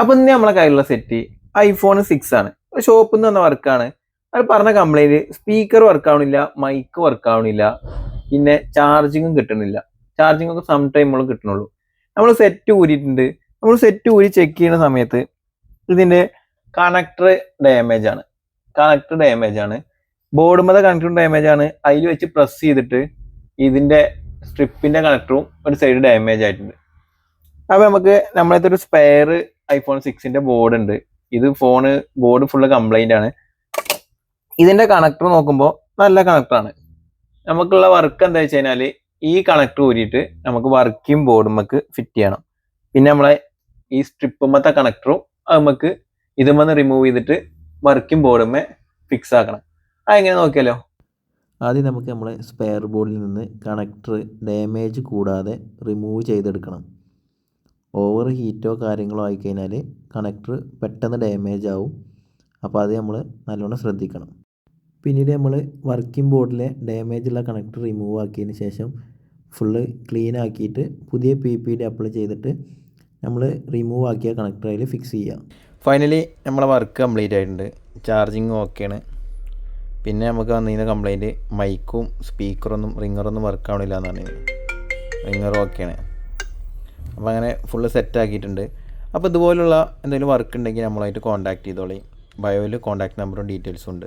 അപ്പോൾ ഇന്ന് നമ്മളെ കയ്യിലുള്ള സെറ്റ് iPhone 6 ആണ്. ഷോപ്പിൽ നിന്ന് വന്ന വർക്കാണ്. അത് പറഞ്ഞ കംപ്ലൈന്റ് സ്പീക്കർ വർക്ക് ആവണില്ല, മൈക്ക് വർക്ക് ആവണില്ല, പിന്നെ ചാർജിങ്ങും കിട്ടുന്നില്ല. ചാർജിങ് ഒക്കെ സം ടൈമുകളും കിട്ടുന്നുള്ളൂ. നമ്മൾ സെറ്റ് ഊരിയിട്ടുണ്ട്. നമ്മൾ സെറ്റ് ഊരി ചെക്ക് ചെയ്യുന്ന സമയത്ത് ഇതിന്റെ കണക്ടർ ഡാമേജ് ആണ്. ബോർഡുമത്തെ കണക്ടർ ഡാമേജ് ആണ്. അതിൽ വെച്ച് പ്രസ് ചെയ്തിട്ട് ഇതിന്റെ സ്ട്രിപ്പിന്റെ കണക്ടറും ഒരു സൈഡ് ഡാമേജ് ആയിട്ടുണ്ട്. അപ്പൊ നമുക്ക് നമ്മളത്തെ ഒരു സ്പെയർ iPhone 6ന്റെ ബോർഡ് ഉണ്ട്. ഇത് ബോർഡ് ഫുള്ള് കംപ്ലൈന്റ് ആണ്. ഇതിന്റെ കണക്ടർ നോക്കുമ്പോൾ നല്ല കണക്ടറാണ്. നമുക്കുള്ള വർക്ക് എന്താ വെച്ച് കഴിഞ്ഞാല് ഈ കണക്ടർ ഊരിയിട്ട് നമുക്ക് വർക്കിംഗ് ബോർഡുമ്മക്ക് ഫിറ്റ് ചെയ്യണം. പിന്നെ നമ്മളെ ഈ സ്ട്രിപ്പുമ്മത്തെ കണക്ടറും അത് നമുക്ക് ഇതുമെന്ന് റിമൂവ് ചെയ്തിട്ട് വർക്കിംഗ് ബോർഡുമ്മേ ഫിക്സ് ആക്കണം. അതെങ്ങനെ നോക്കിയാലോ? ആദ്യം നമുക്ക് നമ്മളെ സ്പെയർ ബോർഡിൽ നിന്ന് കണക്ടർ ഡാമേജ് കൂടാതെ റിമൂവ് ചെയ്തെടുക്കണം. ഓവർ ഹീറ്റോ കാര്യങ്ങളോ ആയിക്കഴിഞ്ഞാൽ കണക്ടർ പെട്ടെന്ന് ഡാമേജ് ആവും. അപ്പോൾ അത് നമ്മൾ നല്ലോണം ശ്രദ്ധിക്കണം. പിന്നീട് നമ്മൾ വർക്കിംഗ് ബോർഡിലെ ഡാമേജുള്ള കണക്ടർ റിമൂവ് ആക്കിയതിന് ശേഷം ഫുള്ള് ക്ലീൻ ആക്കിയിട്ട് പുതിയ PPD അപ്ലൈ ചെയ്തിട്ട് നമ്മൾ റിമൂവ് ആക്കിയ കണക്ടർ അതിൽ ഫിക്സ് ചെയ്യുക. ഫൈനലി നമ്മളെ വർക്ക് കംപ്ലീറ്റ് ആയിട്ടുണ്ട്. ചാർജിങ് ഓക്കെയാണ്. പിന്നെ നമുക്ക് വന്നിരുന്ന കംപ്ലൈൻറ്റ് മൈക്കും റിങ്ങറൊന്നും വർക്ക് ആവണില്ല എന്നാണ്. റിങ്ങറും ഓക്കെയാണ്. അപ്പോൾ അങ്ങനെ ഫുള്ള് സെറ്റ് ആക്കിയിട്ടുണ്ട്. അപ്പോൾ ഇതുപോലുള്ള എന്തെങ്കിലും വർക്ക് ഉണ്ടെങ്കിൽ നമ്മളായിട്ട് കോൺടാക്ട് ചെയ്തോളി. ബയോയിൽ കോൺടാക്ട് നമ്പറും ഡീറ്റെയിൽസും ഉണ്ട്.